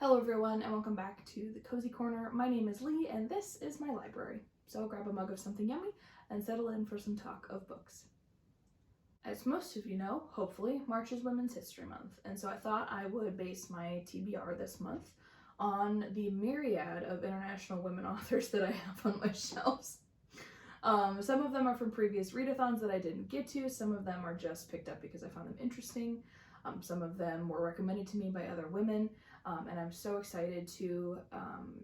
Hello everyone and welcome back to the Cozy Corner. My name is Lee and this is my library. So grab a mug of something yummy and settle in for some talk of books. As most of you know, hopefully, March is Women's History Month, and so I thought I would base my TBR this month on the myriad of international women authors that I have on my shelves. Some of them are from previous readathons that I didn't get to, some of them are just picked up because I found them interesting. Some of them were recommended to me by other women, and I'm so excited to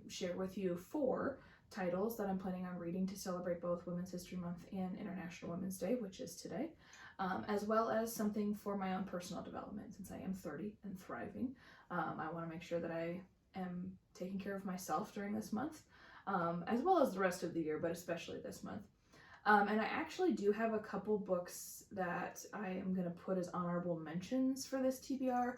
share with you 4 titles that I'm planning on reading to celebrate both Women's History Month and International Women's Day, which is today, as well as something for my own personal development. Since I am 30 and thriving, I want to make sure that I am taking care of myself during this month, as well as the rest of the year, but especially this month. And I actually do have a couple books that I am going to put as honorable mentions for this TBR,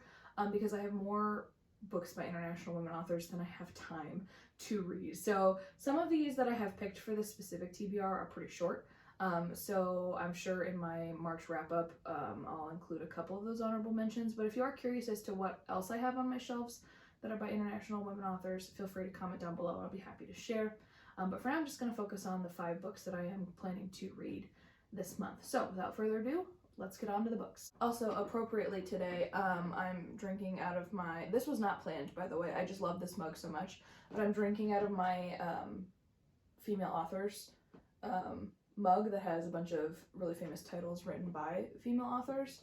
because I have more books by international women authors than I have time to read. So some of these that I have picked for this specific TBR are pretty short. So I'm sure in my March wrap-up, I'll include a couple of those honorable mentions. But if you are curious as to what else I have on my shelves that are by international women authors, feel free to comment down below. I'll be happy to share. But for now, I'm just going to focus on the 5 books that I am planning to read this month. So without further ado, let's get on to the books. Also, appropriately today, I'm drinking out of my, this was not planned, by the way, I just love this mug so much, but I'm drinking out of my female authors mug that has a bunch of really famous titles written by female authors.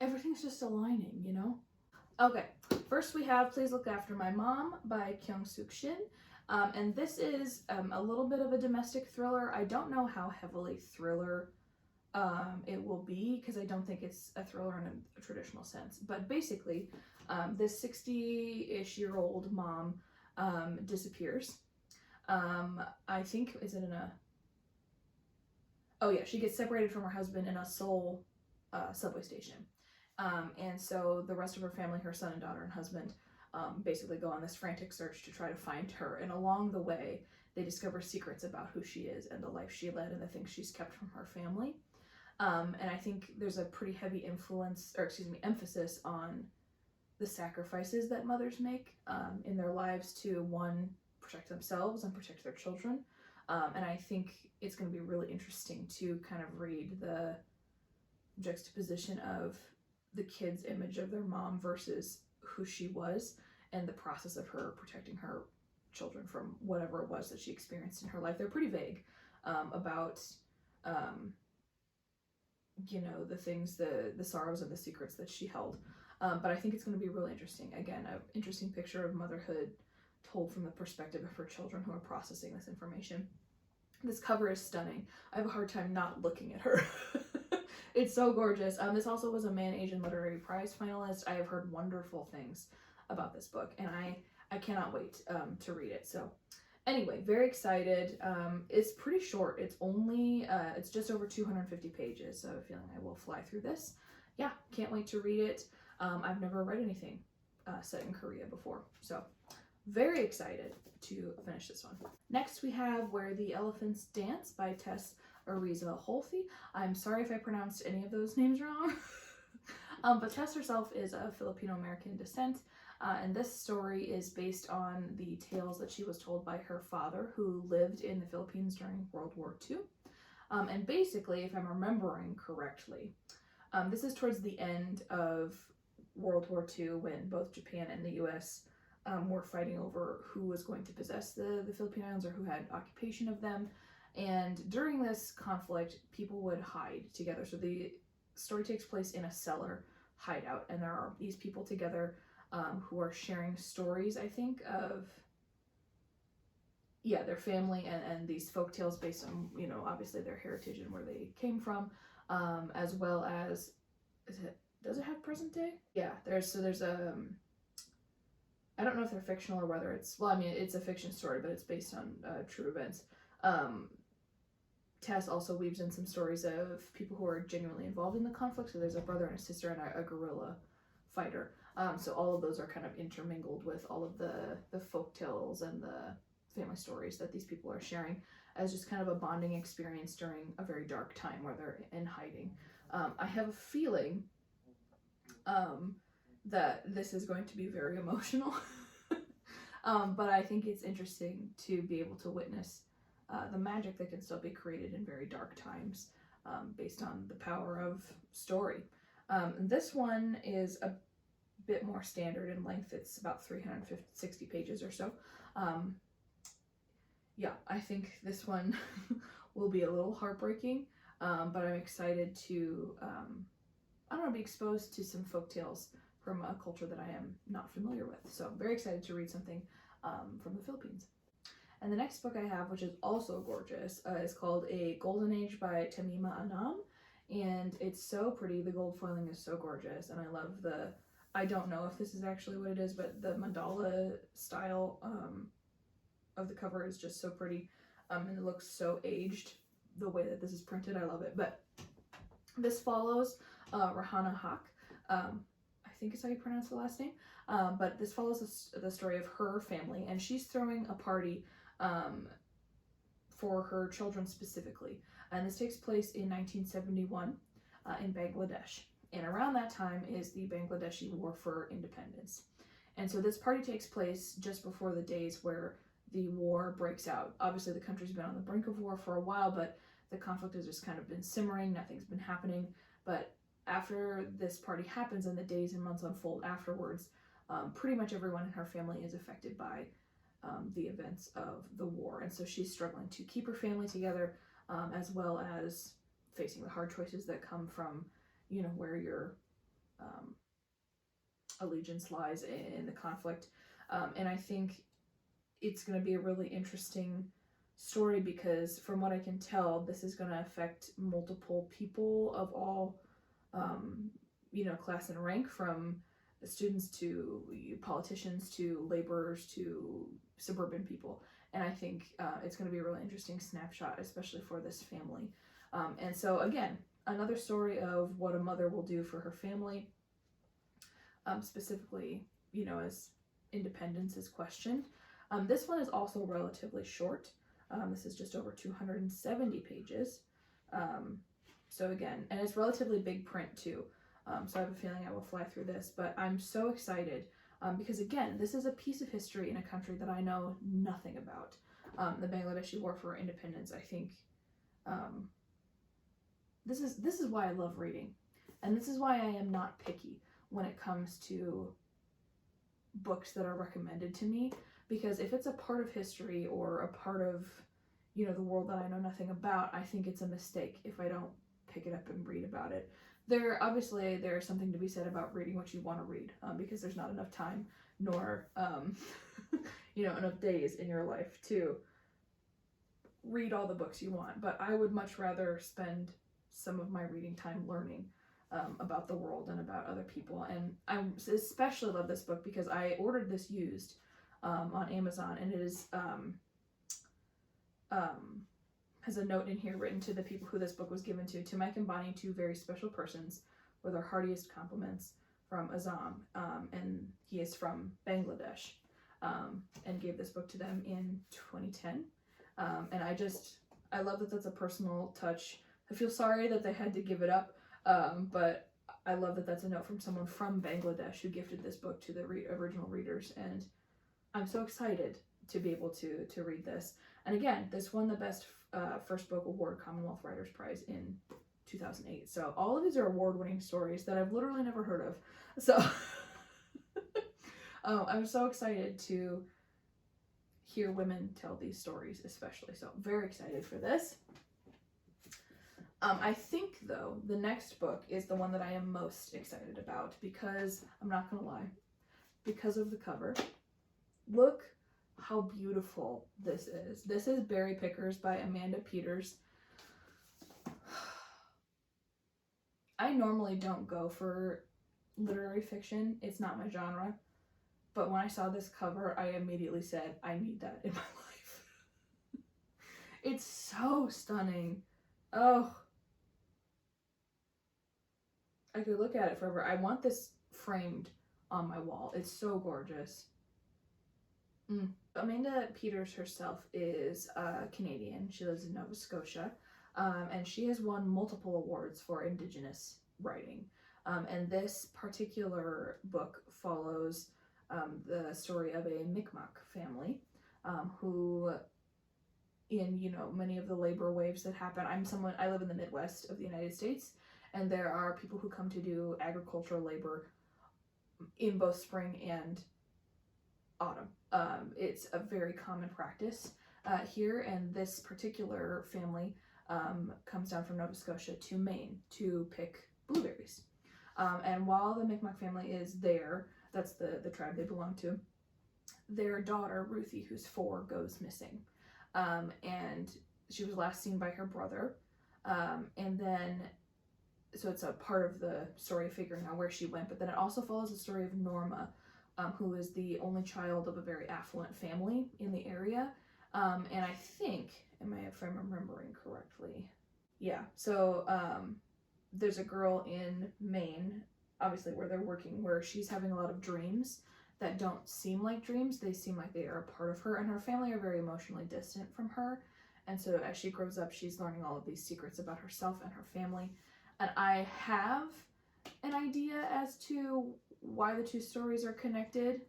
Everything's just aligning, you know? Okay, first we have Please Look After My Mom by Kyung-Suk Shin. And this is a little bit of a domestic thriller. I don't know how heavily thriller it will be, because I don't think it's a thriller in a traditional sense. But basically, this 60-ish year old mom disappears. I think, is it in a... Oh yeah, she gets separated from her husband in a Seoul subway station. And so the rest of her family, her son and daughter and husband, basically go on this frantic search to try to find her. And along the way, they discover secrets about who she is and the life she led and the things she's kept from her family. And I think there's a pretty heavy emphasis on the sacrifices that mothers make in their lives to, one, protect themselves and protect their children. And I think it's going to be really interesting to kind of read the juxtaposition of the kid's image of their mom versus who she was, and the process of her protecting her children from whatever it was that she experienced in her life. They're pretty vague about you know, the things, the sorrows and the secrets that she held, but I think it's going to be really interesting. Again, an interesting picture of motherhood told from the perspective of her children who are processing this information. This cover is stunning. I have a hard time not looking at her. It's so gorgeous. This also was a Man Asian Literary Prize finalist. I have heard wonderful things about this book, and I cannot wait to read it. So anyway, very excited. It's pretty short. It's only, it's just over 250 pages, so I have a feeling I will fly through this. Yeah, can't wait to read it. I've never read anything set in Korea before, so very excited to finish this one. Next we have Where the Elephants Dance by Tess Ariza Holthe. I'm sorry if I pronounced any of those names wrong. But Tess herself is of Filipino-American descent, and this story is based on the tales that she was told by her father, who lived in the Philippines during World War II. And basically, if I'm remembering correctly, this is towards the end of World War II, when both Japan and the US were fighting over who was going to possess the Philippine Islands, or who had occupation of them. And during this conflict, people would hide together. So the story takes place in a cellar hideout, and there are these people together who are sharing stories, I think, of, yeah, their family and these folk tales based on, you know, obviously their heritage and where they came from, as well as, does it have present day? Yeah, there's I don't know if they're fictional or whether it's, well, I mean, it's a fiction story, but it's based on true events. Tess also weaves in some stories of people who are genuinely involved in the conflict. So there's a brother and a sister and a guerrilla fighter. So all of those are kind of intermingled with all of the folk tales and the family stories that these people are sharing, as just kind of a bonding experience during a very dark time where they're in hiding. I have a feeling that this is going to be very emotional. But I think it's interesting to be able to witness the magic that can still be created in very dark times, based on the power of story. This one is a bit more standard in length. It's about 360 pages or so. Yeah, I think this one will be a little heartbreaking, but I'm excited to, I don't know, be exposed to some folktales from a culture that I am not familiar with. So I'm very excited to read something from the Philippines. And the next book I have, which is also gorgeous, is called A Golden Age by Tamima Anam. And it's so pretty. The gold foiling is so gorgeous. And I love the, I don't know if this is actually what it is, but the mandala style of the cover is just so pretty. And it looks so aged the way that this is printed. I love it. But this follows Rahana Haq. I think is how you pronounce the last name. But this follows the story of her family, and she's throwing a party for her children specifically. And this takes place in 1971 in Bangladesh. And around that time is the Bangladeshi War for Independence. And so this party takes place just before the days where the war breaks out. Obviously, the country's been on the brink of war for a while, but the conflict has just kind of been simmering. Nothing's been happening. But after this party happens and the days and months unfold afterwards, pretty much everyone in her family is affected by the events of the war. And so she's struggling to keep her family together, as well as facing the hard choices that come from, you know, where your allegiance lies in the conflict. And I think it's going to be a really interesting story because, from what I can tell, this is going to affect multiple people of all, you know, class and rank, from students to politicians to laborers to suburban people. And I think it's going to be a really interesting snapshot, especially for this family. And so, again, another story of what a mother will do for her family, specifically, you know, as independence is questioned. This one is also relatively short. This is just over 270 pages. So again, and it's relatively big print too. So I have a feeling I will fly through this, but I'm so excited because, again, this is a piece of history in a country that I know nothing about. The Bangladeshi War for Independence. I think this is why I love reading, and this is why I am not picky when it comes to books that are recommended to me, because if it's a part of history or a part of, you know, the world that I know nothing about, I think it's a mistake if I don't pick it up and read about it. Obviously there is something to be said about reading what you want to read, because there's not enough time nor you know, enough days in your life to read all the books you want. But I would much rather spend some of my reading time learning about the world and about other people. And I especially love this book because I ordered this used on Amazon, and it is has a note in here written to the people who this book was given to Mike and Bonnie, two very special persons, with our heartiest compliments from Azam, and he is from Bangladesh, and gave this book to them in 2010. And I love that that's a personal touch. I feel sorry that they had to give it up, but I love that that's a note from someone from Bangladesh who gifted this book to the original readers, and I'm so excited to be able to read this. And again, this won the Best First Book Award, Commonwealth Writers Prize, in 2008. So all of these are award-winning stories that I've literally never heard of. So I'm so excited to hear women tell these stories, especially. So very excited for this. I think, though, the next book is the one that I am most excited about because, I'm not going to lie, because of the cover. Look how beautiful this is. This is Berry Pickers by Amanda Peters. I normally don't go for literary fiction. It's not my genre. But when I saw this cover, I immediately said, I need that in my life. It's so stunning. Oh, I could look at it forever. I want this framed on my wall. It's so gorgeous. Amanda Peters herself is Canadian. She lives in Nova Scotia, and she has won multiple awards for Indigenous writing. And this particular book follows the story of a Mi'kmaq family who, in many of the labor waves that happen, I live in the Midwest of the United States, and there are people who come to do agricultural labor in both spring and autumn. It's a very common practice here, and this particular family comes down from Nova Scotia to Maine to pick blueberries. And while the Mi'kmaq family is there, that's the tribe they belong to, their daughter, Ruthie, who's 4, goes missing. And she was last seen by her brother. And then, so it's a part of the story of figuring out where she went, but then it also follows the story of Norma, who is the only child of a very affluent family in the area. And I think, if I'm remembering correctly, yeah, so there's a girl in Maine, obviously where they're working, where she's having a lot of dreams that don't seem like dreams. They seem like they are a part of her, and her family are very emotionally distant from her. And so as she grows up, she's learning all of these secrets about herself and her family. And I have an idea as to why the two stories are connected.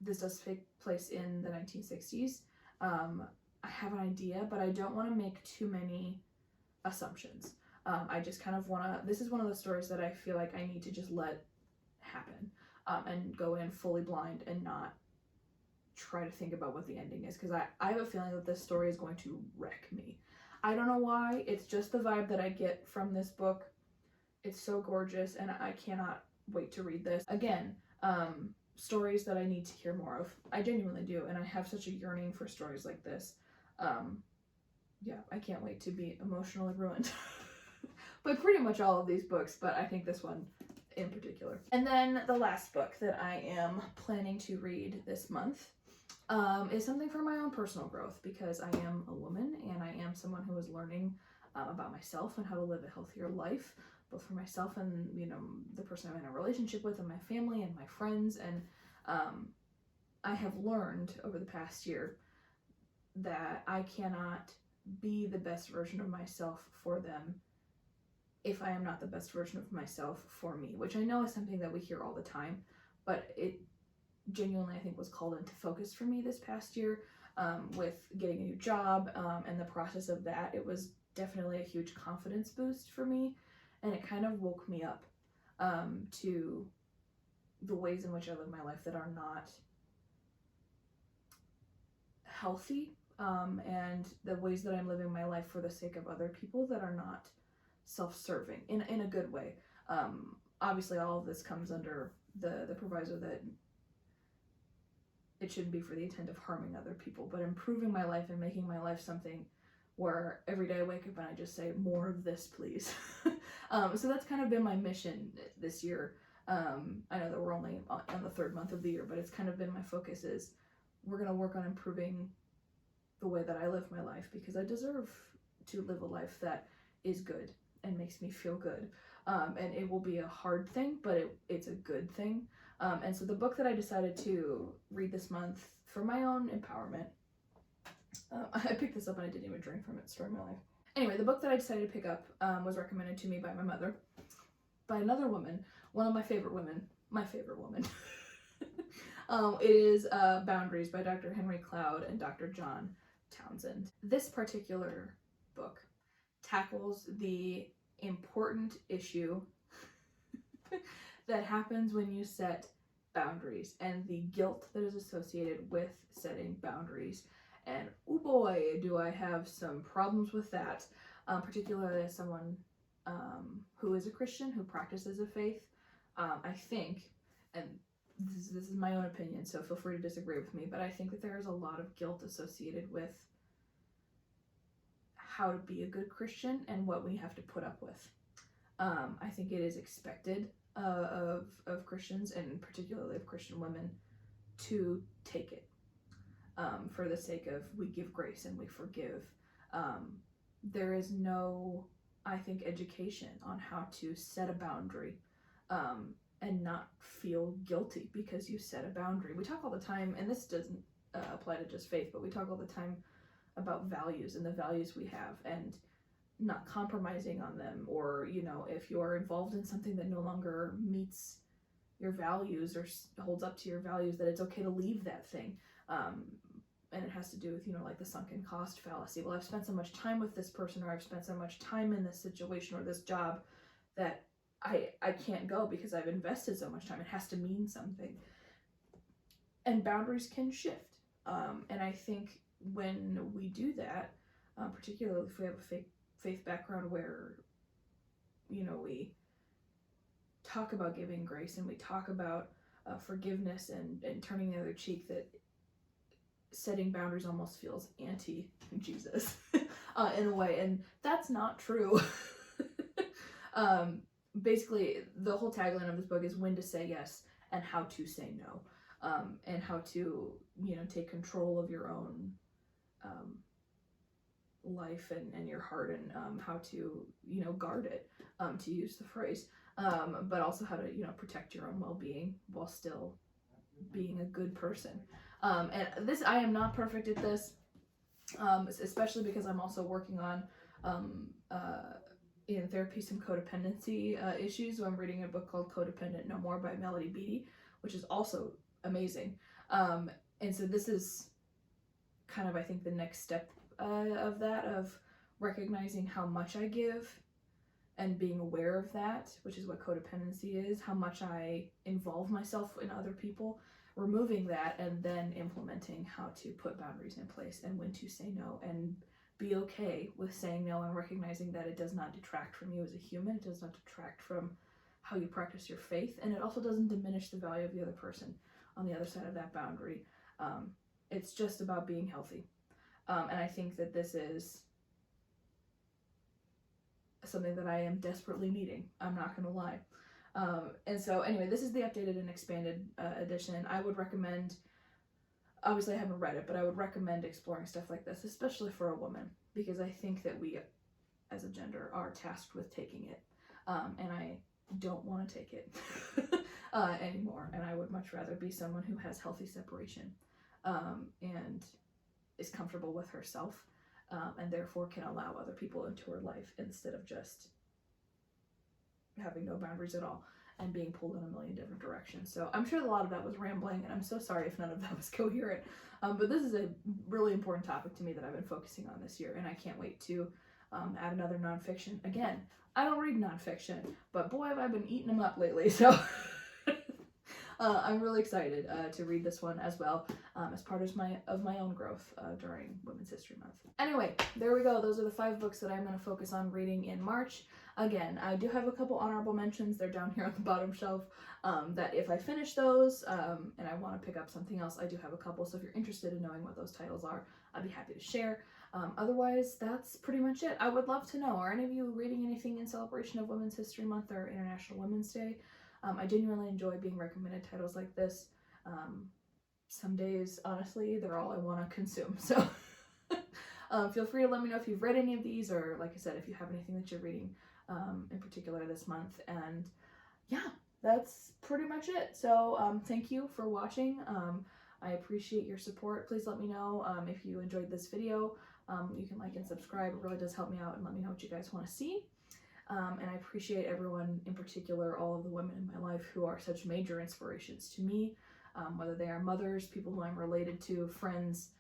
This does take place in the 1960s. I have an idea, but I don't want to make too many assumptions. I just kind of want to, this is one of those stories that I feel like I need to just let happen, and go in fully blind and not try to think about what the ending is, because I have a feeling that this story is going to wreck me. I don't know why, it's just the vibe that I get from this book. It's so gorgeous, and I cannot wait to read this. Again, stories that I need to hear more of. I genuinely do, and I have such a yearning for stories like this. Yeah, I can't wait to be emotionally ruined by pretty much all of these books, but I think this one in particular. And then the last book that I am planning to read this month is something for my own personal growth, because I am a woman and I am someone who is learning about myself and how to live a healthier life, both for myself and the person I'm in a relationship with, and my family and my friends. And I have learned over the past year that I cannot be the best version of myself for them if I am not the best version of myself for me, which I know is something that we hear all the time, but it genuinely, I think, was called into focus for me this past year with getting a new job and the process of that. It was definitely a huge confidence boost for me, and it kind of woke me up to the ways in which I live my life that are not healthy, and the ways that I'm living my life for the sake of other people that are not self-serving in a good way. Obviously all of this comes under the proviso that it shouldn't be for the intent of harming other people, but improving my life and making my life something where every day I wake up and I just say, more of this, please. So that's kind of been my mission this year. I know that we're only on the 3rd month of the year, but it's kind of been my focus is we're going to work on improving the way that I live my life, because I deserve to live a life that is good and makes me feel good. And it will be a hard thing, but it's a good thing. And so the book that I decided to read this month for my own empowerment, I picked this up and I didn't even drink from it, story of my life. Anyway, the book that I decided to pick up was recommended to me by my mother, by another woman, one of my favorite women, my favorite woman. It is Boundaries by Dr. Henry Cloud and Dr. John Townsend. This particular book tackles the important issue that happens when you set boundaries and the guilt that is associated with setting boundaries. And oh boy, do I have some problems with that, particularly as someone who is a Christian, who practices a faith. I think, and this is my own opinion, so feel free to disagree with me, but I think that there is a lot of guilt associated with how to be a good Christian and what we have to put up with. I think it is expected of Christians, and particularly of Christian women, to take it for the sake of we give grace and we forgive. There is no, I think, education on how to set a boundary and not feel guilty because you set a boundary. We talk all the time, and this doesn't apply to just faith, but we talk all the time about values and the values we have. And not compromising on them, or, you know, if you're involved in something that no longer meets your values or holds up to your values, that it's okay to leave that thing. And it has to do with, you know, like the sunken cost fallacy. Well, I've spent so much time with this person, or I've spent so much time in this situation or this job that I can't go because I've invested so much time. It has to mean something. And boundaries can shift. And I think when we do that, particularly if we have a faith background where, you know, we talk about giving grace and we talk about forgiveness and turning the other cheek, that setting boundaries almost feels anti-Jesus in a way, and that's not true. Basically, the whole tagline of this book is when to say yes and how to say no, and how to, you know, take control of your own life and your heart, and how to, you know, guard it, to use the phrase, but also how to, you know, protect your own well-being while still being a good person. And this, I am not perfect at this, especially because I'm also working on in therapy some codependency issues. So I'm reading a book called Codependent No More by Melody Beattie, which is also amazing. And so this is kind of, I think, the next step of that, of recognizing how much I give and being aware of that, which is what codependency is, how much I involve myself in other people, removing that, and then implementing how to put boundaries in place and when to say no, and be okay with saying no, and recognizing that it does not detract from you as a human, it does not detract from how you practice your faith, and it also doesn't diminish the value of the other person on the other side of that boundary. It's just about being healthy. And I think that this is something that I am desperately needing. I'm not going to lie. And so anyway, this is the updated and expanded edition. I would recommend, obviously I haven't read it, but I would recommend exploring stuff like this, especially for a woman, because I think that we as a gender are tasked with taking it. And I don't want to take it anymore. And I would much rather be someone who has healthy separation, and is comfortable with herself, and therefore can allow other people into her life instead of just having no boundaries at all and being pulled in a million different directions. So I'm sure a lot of that was rambling, and I'm so sorry if none of that was coherent, but this is a really important topic to me that I've been focusing on this year, and I can't wait to add another nonfiction. Again, I don't read nonfiction, but boy have I been eating them up lately, so I'm really excited to read this one as well, as part of my own growth during Women's History Month. Anyway, there we go. Those are the 5 books that I'm going to focus on reading in March. Again, I do have a couple honorable mentions. They're down here on the bottom shelf, that if I finish those and I want to pick up something else, I do have a couple. So if you're interested in knowing what those titles are, I'd be happy to share. Otherwise, that's pretty much it. I would love to know, are any of you reading anything in celebration of Women's History Month or International Women's Day? I genuinely enjoy being recommended titles like this. Some days, honestly, they're all I want to consume. So feel free to let me know if you've read any of these, or like I said, if you have anything that you're reading in particular this month. And yeah, that's pretty much it. So thank you for watching. I appreciate your support. Please let me know if you enjoyed this video. You can like and subscribe. It really does help me out, and let me know what you guys want to see. And I appreciate everyone, in particular, all of the women in my life who are such major inspirations to me, whether they are mothers, people who I'm related to, friends,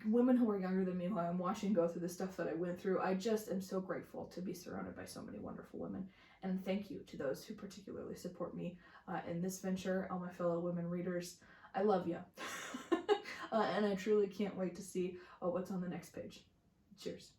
women who are younger than me who I'm watching go through the stuff that I went through. I just am so grateful to be surrounded by so many wonderful women. And thank you to those who particularly support me in this venture, all my fellow women readers. I love you. And I truly can't wait to see what's on the next page. Cheers.